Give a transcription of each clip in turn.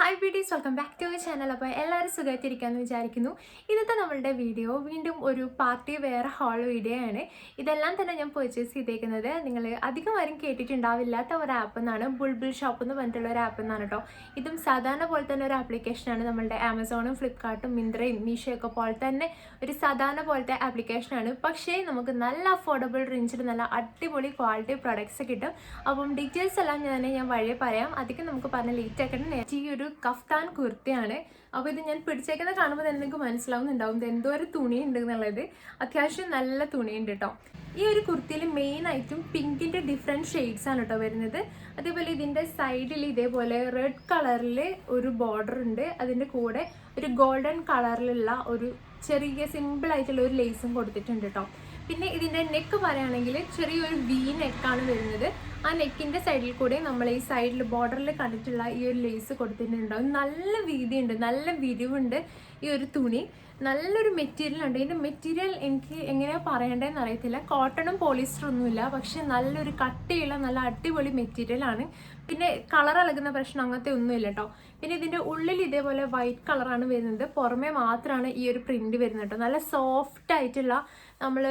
Hi beauties, welcome back to channel. അപ്പോൾ എല്ലാവരും സുഖമായിട്ടിരിക്കാമെന്ന് വിചാരിക്കുന്നു. ഇന്നത്തെ നമ്മളുടെ വീഡിയോ വീണ്ടും ഒരു പാർട്ടി വെയർ ഹോൾ വീഡിയോ ആണ്. ഇതെല്ലാം തന്നെ ഞാൻ പർച്ചേസ് ചെയ്തേക്കുന്നത് നിങ്ങൾ അധികം ആരും കേട്ടിട്ടുണ്ടാവില്ലാത്ത ഒരു ആപ്പ് എന്നാണ്. ബുൾബുൾ ഷോപ്പ് എന്ന് പറഞ്ഞിട്ടുള്ള ഒരു ആപ്പ് എന്നാണ് കേട്ടോ. ഇതും സാധാരണ പോലെ തന്നെ ഒരു ആപ്ലിക്കേഷനാണ്. നമ്മളുടെ ആമസോണും ഫ്ലിപ്കാർട്ടും മിന്ത്രയും മീഷോയൊക്കെ പോലെ തന്നെ ഒരു സാധാരണ പോലത്തെ ആപ്ലിക്കേഷനാണ്. പക്ഷേ നമുക്ക് നല്ല അഫോർഡബിൾ റേഞ്ചിൽ നല്ല അടിപൊളി ക്വാളിറ്റി പ്രൊഡക്ട്സ് കിട്ടും. അപ്പം ഡീറ്റെയിൽസ് എല്ലാം ഞാൻ വഴിയെ പറയാം. അധികം നമുക്ക് പറഞ്ഞ ലേറ്റ് ആക്കണം. ഈ ഒരു കഫ്താൻ കുർത്തിയാണ്. അപ്പോൾ ഇത് ഞാൻ പിടിച്ചേക്കുന്ന കാണുമ്പോൾ തന്നെ നിങ്ങൾക്ക് മനസ്സിലാവുന്നുണ്ടാവും ഇത് എന്തോ ഒരു തുണിയുണ്ട് എന്നുള്ളത്. അത്യാവശ്യം നല്ല തുണിയുണ്ട് കേട്ടോ. ഈ ഒരു കുർത്തിയിൽ മെയിൻ ആയിട്ടും പിങ്കിൻ്റെ ഡിഫറെൻറ്റ് ഷെയ്ഡ്സ് ആണ് കേട്ടോ വരുന്നത്. അതേപോലെ ഇതിൻ്റെ സൈഡിൽ ഇതേപോലെ റെഡ് കളറിൽ ഒരു ബോർഡർ ഉണ്ട്. അതിൻ്റെ കൂടെ ഒരു ഗോൾഡൻ കളറിലുള്ള ഒരു ചെറിയ സിമ്പിളായിട്ടുള്ള ഒരു ലേസും കൊടുത്തിട്ടുണ്ട് കേട്ടോ. പിന്നെ ഇതിൻ്റെ നെക്ക് പറയുകയാണെങ്കിൽ ചെറിയൊരു വി നെക്കാണ് വരുന്നത്. ആ നെക്കിൻ്റെ സൈഡിൽ കൂടെ നമ്മൾ ഈ സൈഡിൽ ബോർഡറിൽ കണ്ടിട്ടുള്ള ഈ ഒരു ലേസ് കൊടുത്തിട്ടുണ്ടാവും. നല്ല വീതിയുണ്ട്, നല്ല വിരിവുണ്ട് ഈ ഒരു തുണി. നല്ലൊരു മെറ്റീരിയൽ ഉണ്ട്. ഇതിൻ്റെ മെറ്റീരിയൽ എനിക്ക് എങ്ങനെയാണ് പറയേണ്ടതെന്ന് അറിയത്തില്ല. കോട്ടണും പോളിസ്റ്ററും ഒന്നുമില്ല, പക്ഷെ നല്ലൊരു കട്ടിയുള്ള നല്ല അടിപൊളി മെറ്റീരിയലാണ്. പിന്നെ കളർ ഇളകുന്ന പ്രശ്നം അങ്ങനത്തെ ഒന്നുമില്ല കേട്ടോ. പിന്നെ ഇതിൻ്റെ ഉള്ളിൽ ഇതേപോലെ വൈറ്റ് കളറാണ് വരുന്നത്. പുറമേ മാത്രമാണ് ഈ ഒരു പ്രിന്റ് വരുന്നത് കേട്ടോ. നല്ല സോഫ്റ്റ് ആയിട്ടുള്ള നമ്മൾ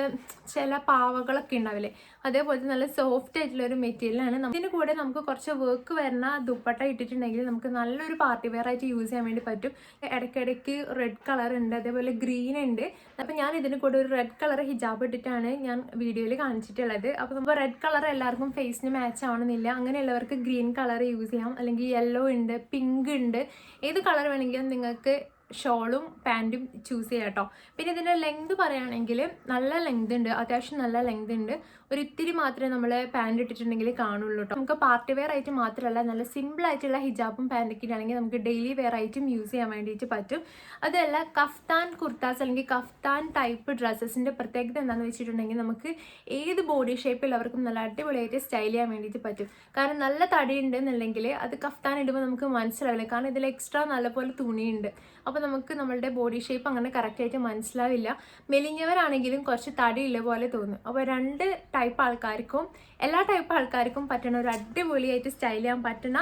ചില പാവകളൊക്കെ ഉണ്ടാവില്ലേ, അതേപോലെ നല്ല സോഫ്റ്റ് ആയിട്ടുള്ള ഒരു മെറ്റീരിയലാണ്. ഇതിന് കൂടെ നമുക്ക് കുറച്ച് വർക്ക് വരുന്ന ദുപ്പട്ട ഇട്ടിട്ടുണ്ടെങ്കിൽ നമുക്ക് നല്ലൊരു പാർട്ടി വെയർ ആയിട്ട് യൂസ് ചെയ്യാൻ വേണ്ടി പറ്റും. ഇടയ്ക്കിടയ്ക്ക് റെഡ് കളർ ഉണ്ട്, അതേപോലെ ഗ്രീൻ ഉണ്ട്. അപ്പം ഞാൻ ഇതിന് കൂടെ ഒരു റെഡ് കളർ ഹിജാബ് ഇട്ടിട്ടാണ് ഞാൻ വീഡിയോയിൽ കാണിച്ചിട്ടുള്ളത്. അപ്പോൾ നമ്മൾ റെഡ് കളർ എല്ലാവർക്കും ഫേസിന് മാച്ച് ആവണമെന്നില്ല. അങ്ങനെയുള്ളവർക്ക് ഗ്രീൻ കളർ യൂസ് ചെയ്യാം. അല്ലെങ്കിൽ യെല്ലോ ഉണ്ട്, പിങ്ക് ഉണ്ട്. ഏത് കളർ വേണമെങ്കിലും നിങ്ങൾക്ക് ഷോളും പാൻറ്റും ചൂസ് ചെയ്യാം കേട്ടോ. പിന്നെ ഇതിൻ്റെ ലെങ്ത് പറയുകയാണെങ്കിൽ നല്ല ലെങ്ത് ഉണ്ട്, അത്യാവശ്യം നല്ല ലെങ്ത് ഉണ്ട്. ഒരു ഇത്തിരി മാത്രമേ നമ്മൾ പാൻറ് ഇട്ടിട്ടുണ്ടെങ്കിൽ കാണുള്ളൂ കേട്ടോ. നമുക്ക് പാർട്ടി വെയർ ആയിട്ട് മാത്രമല്ല, നല്ല സിമ്പിൾ ആയിട്ടുള്ള ഹിജാബും പാൻറ്റൊക്കെ ആണെങ്കിൽ നമുക്ക് ഡെയിലി വെയർ ആയിട്ടും യൂസ് ചെയ്യാൻ വേണ്ടിയിട്ട് പറ്റും. അതല്ല കഫ്താൻ കുർത്താസ് അല്ലെങ്കിൽ കഫ്താൻ ടൈപ്പ് ഡ്രസ്സസിൻ്റെ പ്രത്യേകത എന്താണെന്ന് വെച്ചിട്ടുണ്ടെങ്കിൽ നമുക്ക് ഏത് ബോഡി ഷേപ്പിലുള്ളവർക്കും നല്ല അടിപൊളിയായിട്ട് സ്റ്റൈൽ ചെയ്യാൻ വേണ്ടിയിട്ട് പറ്റും. കാരണം നല്ല തടി ഉണ്ടെന്നുണ്ടെങ്കിൽ അത് കഫ്താൻ ഇടുമ്പോൾ നമുക്ക് മനസ്സിലാവില്ല. കാരണം ഇതിൽ എക്സ്ട്രാ നല്ലപോലെ തുണിയുണ്ട്. അപ്പോൾ നമുക്ക് നമ്മളുടെ ബോഡി ഷേപ്പ് അങ്ങനെ കറക്റ്റായിട്ട് മനസ്സിലാവില്ല. മെലിഞ്ഞവരാണെങ്കിലും കുറച്ച് തടിയുള്ള പോലെ തോന്നും. അപ്പോൾ രണ്ട് ടൈപ്പ് ആൾക്കാർക്കും എല്ലാ ടൈപ്പ് ആൾക്കാർക്കും പറ്റുന്ന ഒരു അടിപൊളിയായിട്ട് സ്റ്റൈൽ ചെയ്യാൻ പറ്റുന്ന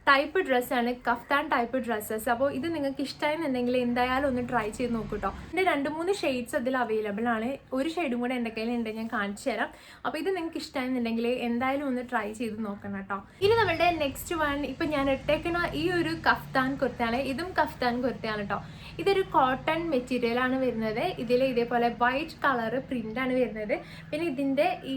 ടൈപ്പ് ഡ്രസ്സാണ് കഫ്താൻ ടൈപ്പ് ഡ്രസ്സസ്. അപ്പോൾ ഇത് നിങ്ങൾക്ക് ഇഷ്ടമായെന്നുണ്ടെങ്കിൽ എന്തായാലും ഒന്ന് ട്രൈ ചെയ്ത് നോക്കൂ കേട്ടോ. എൻ്റെ 2-3 ഷെയ്ഡ്സ് അതിൽ അവൈലബിൾ ആണ്. ഒരു ഷെയ്ഡും കൂടെ എൻ്റെ കയ്യിലുണ്ട്, ഞാൻ കാണിച്ചു തരാം. അപ്പോൾ ഇത് നിങ്ങൾക്ക് ഇഷ്ടമായെന്നുണ്ടെങ്കിൽ എന്തായാലും ഒന്ന് ട്രൈ ചെയ്ത് നോക്കണം കേട്ടോ. ഇനി നമ്മുടെ നെക്സ്റ്റ് വൺ ഇപ്പം ഞാൻ ഇട്ടേക്കുന്ന ഈ ഒരു കഫ്താൻ കുർത്തയാണ്. ഇതും കഫ്താൻ കുർത്തയാണ് കേട്ടോ. ഇതൊരു കോട്ടൺ മെറ്റീരിയലാണ് വരുന്നത്. ഇതിൽ ഇതേപോലെ വൈറ്റ് കളറ് പ്രിൻ്റാണ് വരുന്നത്. പിന്നെ ഇതിൻ്റെ ഈ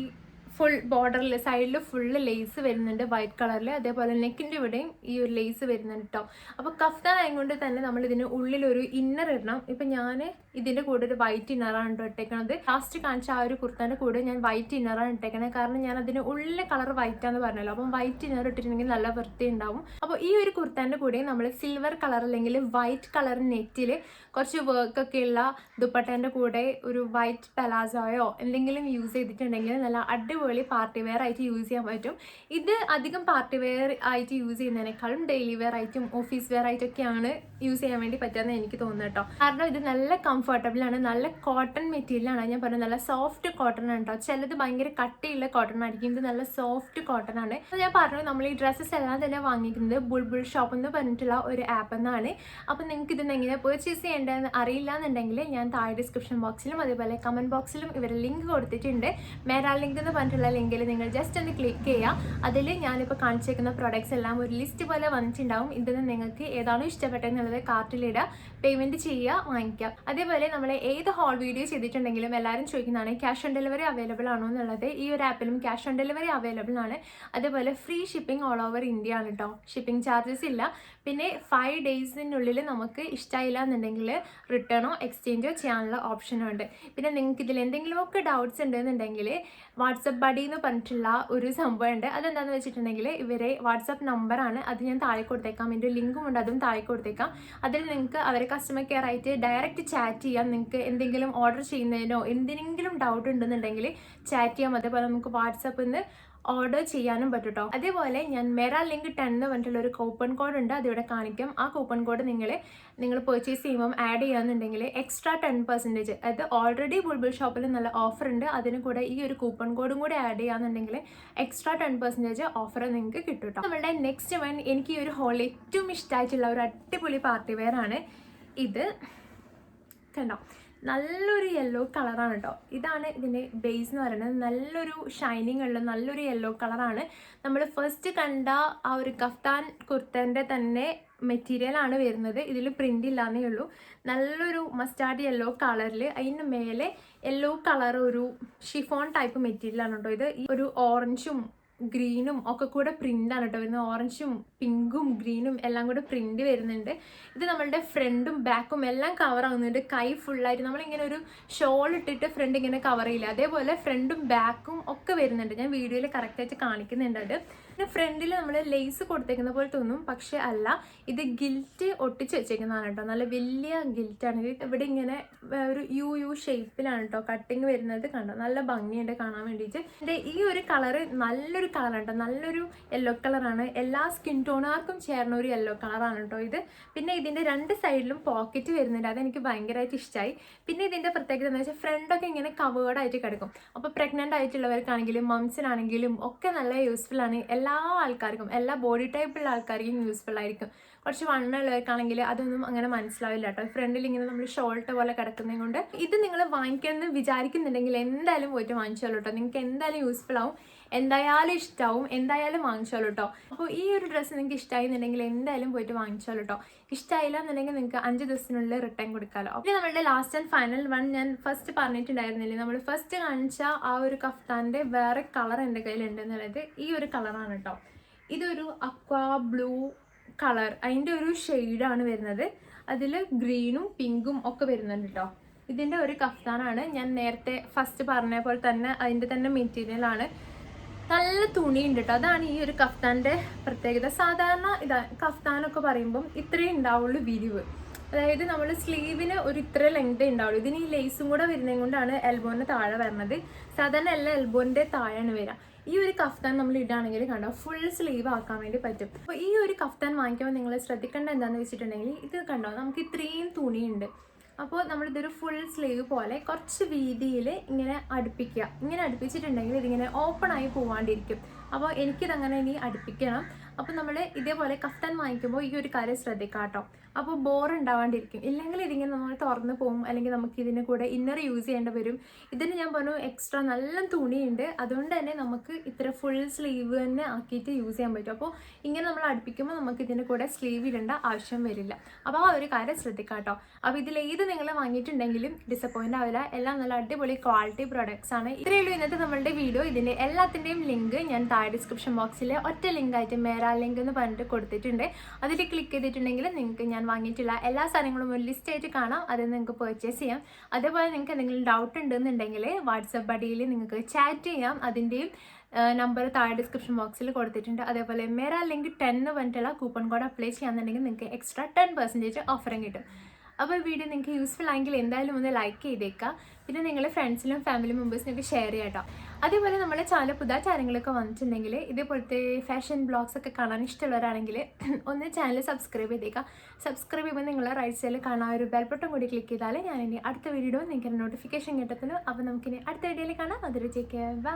ഫുൾ ബോർഡറിൽ സൈഡിൽ ഫുള്ള് ലേസ് വരുന്നുണ്ട് വൈറ്റ് കളറിൽ. അതേപോലെ നെക്കിൻ്റെ ഇവിടെയും ഈ ഒരു ലേസ് വരുന്നുണ്ട് കേട്ടോ. അപ്പോൾ കഫ്താൻ ആയതുകൊണ്ട് തന്നെ നമ്മൾ ഇതിന് ഉള്ളിലൊരു ഇന്നർ ഇടണം. ഇപ്പം ഞാൻ ഇതിൻ്റെ കൂടെ ഒരു വൈറ്റ് ഇന്നറാണ് കേട്ടോ ഇട്ടേക്കണത്. ലാസ്റ്റ് കാണിച്ച ആ ഒരു കുർത്താൻ്റെ കൂടെ ഞാൻ വൈറ്റ് ഇന്നറാണ് ഇട്ടേക്കണത്. കാരണം ഞാൻ അതിന് ഉള്ളിലെ കളർ വൈറ്റ് ആണെന്ന് പറഞ്ഞല്ലോ. അപ്പം വൈറ്റ് ഇന്നർ ഇട്ടിട്ടുണ്ടെങ്കിൽ നല്ല വൃത്തി ഉണ്ടാവും. അപ്പോൾ ഈ ഒരു കുർത്താൻ്റെ കൂടെ നമ്മൾ സിൽവർ കളർ അല്ലെങ്കിൽ വൈറ്റ് കളർ നെറ്റിൽ കുറച്ച് വർക്കൊക്കെ ഉള്ള ദുപ്പട്ടേൻ്റെ കൂടെ ഒരു വൈറ്റ് പലാസോയോ എന്തെങ്കിലും യൂസ് ചെയ്തിട്ടുണ്ടെങ്കിൽ നല്ല അടിപൊളി പാർട്ടി വെയർ ആയിട്ട് യൂസ് ചെയ്യാൻ പറ്റും. ഇത് അധികം പാർട്ടി വെയർ ആയിട്ട് യൂസ് ചെയ്യുന്നതിനേക്കാളും ഡെയിലി വെയർ ആയിട്ടും ഓഫീസ് വെയർ ആയിട്ടൊക്കെയാണ് യൂസ് ചെയ്യാൻ വേണ്ടി പറ്റുമെന്ന് എനിക്ക് തോന്നുന്നു കേട്ടോ. കാരണം ഇത് നല്ല കംഫർട്ടബിൾ ആണ്, നല്ല കോട്ടൺ മെറ്റീരിയലാണ്. ഞാൻ പറഞ്ഞത് നല്ല സോഫ്റ്റ് കോട്ടൺ ആണ് കേട്ടോ. ചിലത് ഭയങ്കര കട്ടിയുള്ള കോട്ടൺ ആയിരിക്കും, ഇത് നല്ല സോഫ്റ്റ് കോട്ടൺ ആണ്. ഞാൻ പറഞ്ഞു നമ്മൾ ഈ ഡ്രസ്സസ് എല്ലാം തന്നെ വാങ്ങിക്കുന്നത് ബുൾബുൾ ഷോപ്പ് എന്ന് പറഞ്ഞിട്ടുള്ള ഒരു ആപ്പ് എന്നാണ്. അപ്പം നിങ്ങൾക്ക് ഇതൊന്ന് എങ്ങനെ പർച്ചേസ് ചെയ്യേണ്ടതെന്ന് അറിയില്ല എന്നുണ്ടെങ്കിൽ ഞാൻ താഴെ ഡിസ്ക്രിപ്ഷൻ ബോക്സിലും അതേപോലെ കമൻറ്റ് ബോക്സിലും ഇവർ ലിങ്ക് കൊടുത്തിട്ടുണ്ട്. മേരാ ലിങ്ക് എന്ന് പറഞ്ഞിട്ടുള്ള ലിങ്കിൽ നിങ്ങൾ ജസ്റ്റ് ഒന്ന് ക്ലിക്ക് ചെയ്യുക. അതിൽ ഞാനിപ്പോൾ കാണിച്ചേക്കുന്ന പ്രൊഡക്ട്സ് എല്ലാം ഒരു ലിസ്റ്റ് പോലെ വന്നിട്ടുണ്ടാവും. ഇതിന് നിങ്ങൾക്ക് ഏതാണോ ഇഷ്ടപ്പെട്ടതെന്നുള്ളത് കാർട്ടിലിടുക, പേയ്മെൻറ്റ് ചെയ്യുക, വാങ്ങിക്കുക. അതേപോലെ നമ്മൾ ഏത് ഹോൾ വീഡിയോ ചെയ്തിട്ടുണ്ടെങ്കിലും എല്ലാവരും ചോദിക്കുന്നതാണ് ക്യാഷ് ഓൺ ഡെലിവറി അവൈലബിൾ ആണോ എന്നുള്ളത്. ഈ ഒരു ആപ്പിലും ക്യാഷ് ഓൺ ഡെലിവറി അവൈലബിൾ ആണ്. അതേപോലെ free shipping all over India ആണ് കേട്ടോ. ഷിപ്പിംഗ് ചാർജസ് ഇല്ല. പിന്നെ 5 ഡേയ്സിനുള്ളിൽ നമുക്ക് ഇഷ്ടമായില്ല എന്നുണ്ടെങ്കിൽ റിട്ടേണോ എക്സ്ചേഞ്ചോ ചെയ്യാനുള്ള ഓപ്ഷനും ഉണ്ട്. പിന്നെ നിങ്ങൾക്ക് ഇതിൽ എന്തെങ്കിലുമൊക്കെ ഡൗട്ട്സ് ഉണ്ടെന്നുണ്ടെങ്കിൽ വാട്സപ്പ് ബഡി എന്ന് പറഞ്ഞിട്ടുള്ള ഒരു സംഭവം ഉണ്ട്. അതെന്താണെന്ന് വെച്ചിട്ടുണ്ടെങ്കിൽ ഇവരെ വാട്സപ്പ് നമ്പറാണ്, അത് ഞാൻ താഴെ കൊടുത്തേക്കാം. എൻ്റെ ലിങ്കും ഉണ്ട്, അതും താഴെ കൊടുത്തേക്കാം. അതിൽ നിങ്ങൾക്ക് അവരെ കസ്റ്റമർ കെയർ ആയിട്ട് ഡയറക്റ്റ് ചാറ്റ് ചെയ്യാം. നിങ്ങൾക്ക് എന്തെങ്കിലും ഓർഡർ ചെയ്യുന്നതിനോ എന്തെങ്കിലും ഡൗട്ട് ഉണ്ടെന്നുണ്ടെങ്കിൽ ചാറ്റ് ചെയ്യാം. അതേപോലെ നമുക്ക് വാട്സപ്പിൽ നിന്ന് ഓർഡർ ചെയ്യാനും പറ്റും കേട്ടോ. അതേപോലെ ഞാൻ മെറാ ലിങ്ക് 10 എന്ന് പറഞ്ഞിട്ടുള്ള ഒരു കൂപ്പൺ കോഡ് ഉണ്ട്, അതിവിടെ കാണിക്കും. ആ കൂപ്പൺ കോഡ് നിങ്ങൾ പർച്ചേസ് ചെയ്യുമ്പോൾ ആഡ് ചെയ്യുകയാണെന്നുണ്ടെങ്കിൽ എക്സ്ട്രാ 10%, അത് ഓൾറെഡി ബുൾബുൾ ഷോപ്പിൽ നല്ല ഓഫർ ഉണ്ട്, അതിന് കൂടെ ഈ ഒരു കൂപ്പൺ കോഡും കൂടെ ആഡ് ചെയ്യുകയാണെന്നുണ്ടെങ്കിൽ എക്സ്ട്രാ 10% ഓഫർ നിങ്ങൾക്ക് കിട്ടും കേട്ടോ. നമ്മളുടെ നെക്സ്റ്റ് വൺ, എനിക്ക് ഈ ഒരു ഹോളിൽ ഏറ്റവും ഇഷ്ടമായിട്ടുള്ള ഒരു അടിപൊളി പാർട്ടി വെയർ ആണ്. ഇത് കണ്ടോ, നല്ലൊരു യെല്ലോ കളറാണ് കേട്ടോ. ഇതാണ് ഇതിൻ്റെ ബേസ് എന്ന് പറയുന്നത്. നല്ലൊരു ഷൈനിങ് ഉള്ള നല്ലൊരു യെല്ലോ കളറാണ്. നമ്മൾ ഫസ്റ്റ് കണ്ട ആ ഒരു കഫ്താൻ കുർത്തൻ്റെ തന്നെ മെറ്റീരിയലാണ് വരുന്നത്. ഇതിൽ പ്രിൻ്റ് ഇല്ലാന്നേ ഉള്ളൂ. നല്ലൊരു മസ്റ്റാർഡ് യെല്ലോ കളറിൽ അതിന് മേലെ യെല്ലോ കളർ ഒരു ഷിഫോൺ ടൈപ്പ് മെറ്റീരിയലാണ് കേട്ടോ. ഇത് ഈ ഒരു ഓറഞ്ചും ഗ്രീനും ഒക്കെ കൂടെ പ്രിൻ്റാണ് കേട്ടോ വരുന്നത്. ഓറഞ്ചും പിങ്കും ഗ്രീനും എല്ലാം കൂടെ പ്രിൻ്റ് വരുന്നുണ്ട്. ഇത് നമ്മളുടെ ഫ്രണ്ടും ബാക്കും എല്ലാം കവർ ആവുന്നുണ്ട്. കൈ ഫുള്ളായിട്ട് നമ്മളിങ്ങനെ ഒരു ഷോൾ ഇട്ടിട്ട് ഫ്രണ്ട് ഇങ്ങനെ കവർ ചെയ്യില്ല, അതേപോലെ ഫ്രണ്ടും ബാക്കും ഒക്കെ വരുന്നുണ്ട്. ഞാൻ വീഡിയോയിൽ കറക്റ്റായിട്ട് കാണിക്കുന്നുണ്ട്. അത് പിന്നെ ഫ്രണ്ടിൽ നമ്മൾ ലേസ് കൊടുത്തേക്കുന്ന പോലെ തോന്നും, പക്ഷെ അല്ല, ഇത് ഗിൽറ്റ് ഒട്ടിച്ച് വെച്ചേക്കുന്നതാണ് കേട്ടോ. നല്ല വലിയ ഗിൽറ്റാണ്. ഇത് ഇവിടെ ഇങ്ങനെ ഒരു യു ഷേപ്പിലാണ് കേട്ടോ കട്ടിങ് വരുന്നത്. കണ്ടോ, നല്ല ഭംഗിയുണ്ട് കാണാൻ വേണ്ടിയിട്ട്. എൻ്റെ ഈ ഒരു കളറ് നല്ലൊരു കളറാണ് കേട്ടോ, നല്ലൊരു യെല്ലോ കളറാണ്. എല്ലാ സ്കിൻ ടോണാർക്കും ചേർന്ന ഒരു യെല്ലോ കളറാണ് കേട്ടോ ഇത്. പിന്നെ ഇതിൻ്റെ രണ്ട് സൈഡിലും പോക്കറ്റ് വരുന്നുണ്ട്, അതെനിക്ക് ഭയങ്കരമായിട്ട് ഇഷ്ടമായി. പിന്നെ ഇതിൻ്റെ പ്രത്യേകത എന്താ വെച്ചാൽ ഫ്രണ്ടൊക്കെ ഇങ്ങനെ കവേർഡായിട്ട് കിടക്കും. അപ്പോൾ പ്രഗ്നൻ്റ് ആയിട്ടുള്ളവർക്കാണെങ്കിലും മംസിനാണെങ്കിലും ഒക്കെ നല്ല യൂസ്ഫുൾ ആണ്. എല്ലാ ആൾക്കാർക്കും, എല്ലാ ബോഡി ടൈപ്പുള്ള ആൾക്കാർക്കും യൂസ്ഫുൾ ആയിരിക്കും. കുറച്ച് വണ്ണമുള്ളവർക്കാണെങ്കിൽ അതൊന്നും അങ്ങനെ മനസ്സിലാവില്ല കേട്ടോ. ഫ്രണ്ടിൽ ഇങ്ങനെ നമ്മൾ ഷോൾട്ട് പോലെ കിടക്കുന്നത് കൊണ്ട് ഇത് നിങ്ങൾ വാങ്ങിക്കണമെന്ന് വിചാരിക്കുന്നുണ്ടെങ്കിൽ എന്തായാലും പോയിട്ട് വാങ്ങിച്ചോളൂ കേട്ടോ. നിങ്ങൾക്ക് എന്തായാലും യൂസ്ഫുൾ ആവും, എന്തായാലും ഇഷ്ടമാവും, എന്തായാലും വാങ്ങിച്ചോളൂ കേട്ടോ. അപ്പോൾ ഈ ഒരു ഡ്രസ്സ് നിങ്ങൾക്ക് ഇഷ്ടമായി എന്നുണ്ടെങ്കിൽ എന്തായാലും പോയിട്ട് വാങ്ങിച്ചോളൂ കേട്ടോ. ഇഷ്ടമായില്ല എന്നുണ്ടെങ്കിൽ നിങ്ങൾക്ക് 5 ദിവസത്തിനുള്ളിൽ റിട്ടേൺ കൊടുക്കാമല്ലോ. അപ്പോൾ നമ്മളുടെ ലാസ്റ്റ് ആൻഡ് ഫൈനൽ വൺ, ഞാൻ ഫസ്റ്റ് പറഞ്ഞിട്ടുണ്ടായിരുന്നില്ലേ, നമ്മൾ ഫസ്റ്റ് കാണിച്ച ആ ഒരു കഫ്താൻ്റെ വേറെ കളർ എൻ്റെ കയ്യിലുണ്ട് എന്നുള്ളത് ഈ ഒരു കളറാണ് കേട്ടോ. ഇതൊരു അക്വാ ബ്ലൂ കളർ, അതിൻ്റെ ഒരു ഷെയ്ഡാണ് വരുന്നത്. അതിൽ ഗ്രീനും പിങ്കും ഒക്കെ വരുന്നുണ്ട് കേട്ടോ. ഇതിൻ്റെ ഒരു കഫ്താനാണ്. ഞാൻ നേരത്തെ ഫസ്റ്റ് പറഞ്ഞ പോലെ തന്നെ അതിൻ്റെ തന്നെ മെറ്റീരിയലാണ്. നല്ല തുണിയുണ്ട് കേട്ടോ. അതാണ് ഈ ഒരു കഫ്താൻ്റെ പ്രത്യേകത. സാധാരണ കഫ്താനൊക്കെ പറയുമ്പം ഇത്രയും ഉണ്ടാവുള്ളൂ വിരിവ്, അതായത് നമ്മൾ സ്ലീവിന് ഒരു ഇത്ര ലെങ്തേ ഉണ്ടാവുള്ളൂ. ഇതിന് ഈ ലേസും കൂടെ വരുന്നത് കൊണ്ടാണ് എൽബോൻ്റെ താഴെ വരുന്നത്. സാധാരണ എല്ലാം എൽബോൻ്റെ താഴെയാണ് വരിക. ഈ ഒരു കഫ്താൻ നമ്മൾ ഇടുകയാണെങ്കിൽ കണ്ടോ ഫുൾ സ്ലീവ് ആക്കാൻ വേണ്ടി പറ്റും. അപ്പോൾ ഈ ഒരു കഫ്താൻ വാങ്ങിക്കുമ്പോൾ നിങ്ങൾ ശ്രദ്ധിക്കേണ്ട എന്താണെന്ന് വെച്ചിട്ടുണ്ടെങ്കിൽ, ഇത് കണ്ടോ നമുക്ക് ഇത്രയും തുണിയുണ്ട്. അപ്പോൾ നമ്മളിതൊരു ഫുൾ സ്ലീവ് പോലെ കുറച്ച് വീതിയിൽ ഇങ്ങനെ അടുപ്പിക്കുക. ഇങ്ങനെ അടുപ്പിച്ചിട്ടുണ്ടെങ്കിൽ ഇതിങ്ങനെ ഓപ്പൺ ആയി പോവാണ്ടിരിക്കും. അപ്പോൾ എനിക്കിതങ്ങനെ ഇനി അടുപ്പിക്കണം. അപ്പോൾ നമ്മൾ ഇതേപോലെ കഫ്താൻ വാങ്ങിക്കുമ്പോൾ ഈ ഒരു കാര്യം ശ്രദ്ധിക്കാം കേട്ടോ. അപ്പോൾ ബോർ ഉണ്ടാവാണ്ടിരിക്കും. ഇല്ലെങ്കിൽ ഇതിങ്ങനെ നമ്മൾ തുറന്ന് പോകും, അല്ലെങ്കിൽ നമുക്ക് ഇതിന് കൂടെ ഇന്നർ യൂസ് ചെയ്യേണ്ടി വരും. ഇതിന് ഞാൻ പറഞ്ഞു എക്സ്ട്രാ നല്ല തുണിയുണ്ട്, അതുകൊണ്ട് തന്നെ നമുക്ക് ഇത്ര ഫുൾ സ്ലീവ് തന്നെ ആക്കിയിട്ട് യൂസ് ചെയ്യാൻ പറ്റും. അപ്പോൾ ഇങ്ങനെ നമ്മൾ അടുപ്പിക്കുമ്പോൾ നമുക്ക് ഇതിൻ്റെ കൂടെ സ്ലീവ് ഇടേണ്ട ആവശ്യം വരില്ല. അപ്പോൾ ആ ഒരു കാര്യം ശ്രദ്ധിക്കാം കേട്ടോ. അപ്പോൾ ഇതിലേത് നിങ്ങൾ വാങ്ങിയിട്ടുണ്ടെങ്കിലും ഡിസപ്പോയിൻ്റ് ആവില്ല. എല്ലാം നല്ല അടിപൊളി ക്വാളിറ്റി പ്രോഡക്ട്സ് ആണ്. ഇത്രയേ ഉള്ളൂ ഇന്നത്തെ നമ്മളുടെ വീഡിയോ. ഇതിൻ്റെ എല്ലാത്തിൻ്റെയും ലിങ്ക് ഞാൻ താഴെ ഡിസ്ക്രിപ്ഷൻ ബോക്സിൽ ഒറ്റ ലിങ്കായിട്ട് മേരാ ലിങ്ക് എന്ന് പറഞ്ഞിട്ട് കൊടുത്തിട്ടുണ്ട്. അതിൽ ക്ലിക്ക് ചെയ്തിട്ടുണ്ടെങ്കിൽ നിങ്ങൾക്ക് ഞാൻ വാങ്ങിയിട്ടുള്ള എല്ലാ സാധനങ്ങളും ഒരു ലിസ്റ്റ് ആയിട്ട് കാണാം. അത് നിങ്ങൾക്ക് പർച്ചേസ് ചെയ്യാം. അതേപോലെ നിങ്ങൾക്ക് എന്തെങ്കിലും ഡൗട്ട് ഉണ്ടെന്നുണ്ടെങ്കിൽ വാട്സപ്പ് അടിയിൽ നിങ്ങൾക്ക് ചാറ്റ് ചെയ്യാം. അതിൻ്റെയും നമ്പർ താഴെ ഡിസ്ക്രിപ്ഷൻ ബോക്സിൽ കൊടുത്തിട്ടുണ്ട്. അതേപോലെ മെറാ ലിങ്ക് 10 എന്ന് പറഞ്ഞിട്ടുള്ള കൂപ്പൺ കോഡ് അപ്ലൈ ചെയ്യാന്നുണ്ടെങ്കിൽ നിങ്ങൾക്ക് എക്സ്ട്രാ 10% ഓഫറും കിട്ടും. അപ്പോൾ വീഡിയോ നിങ്ങൾക്ക് യൂസ്ഫുൾ ആയെങ്കിൽ എന്തായാലും ഒന്ന് ലൈക്ക് ചെയ്തേക്കാം. പിന്നെ നിങ്ങളുടെ ഫ്രണ്ട്സിലും ഫാമിലി മെമ്പേഴ്സിനൊക്കെ ഷെയർ ചെയ്യാം കേട്ടോ. അതേപോലെ നമ്മളെ ചാനൽ പുതിയ ചാനലുകളൊക്കെ വന്നിട്ടുണ്ടെങ്കിൽ ഇതേപോലത്തെ ഫാഷൻ ബ്ലോഗ്സ് ഒക്കെ കാണാൻ ഇഷ്ടമുള്ളവരാണെങ്കിൽ ഒന്ന് ചാനൽ സബ്സ്ക്രൈബ് ചെയ്തേക്കാം. സബ്സ്ക്രൈബ് ചെയ്യുമ്പോൾ നിങ്ങളെ റൈറ്റ് സൈഡിൽ കാണാൻ ഒരു ബെൽ ബട്ടൺ കൂടി ക്ലിക്ക് ചെയ്താൽ ഞാൻ ഇനി അടുത്ത വീഡിയോ നിങ്ങൾക്ക് നോട്ടിഫിക്കേഷൻ കിട്ടത്തുള്ളൂ. അപ്പോൾ നമുക്കിനി അടുത്ത വീഡിയോയിൽ കാണാം. അതൊരു ബൈ.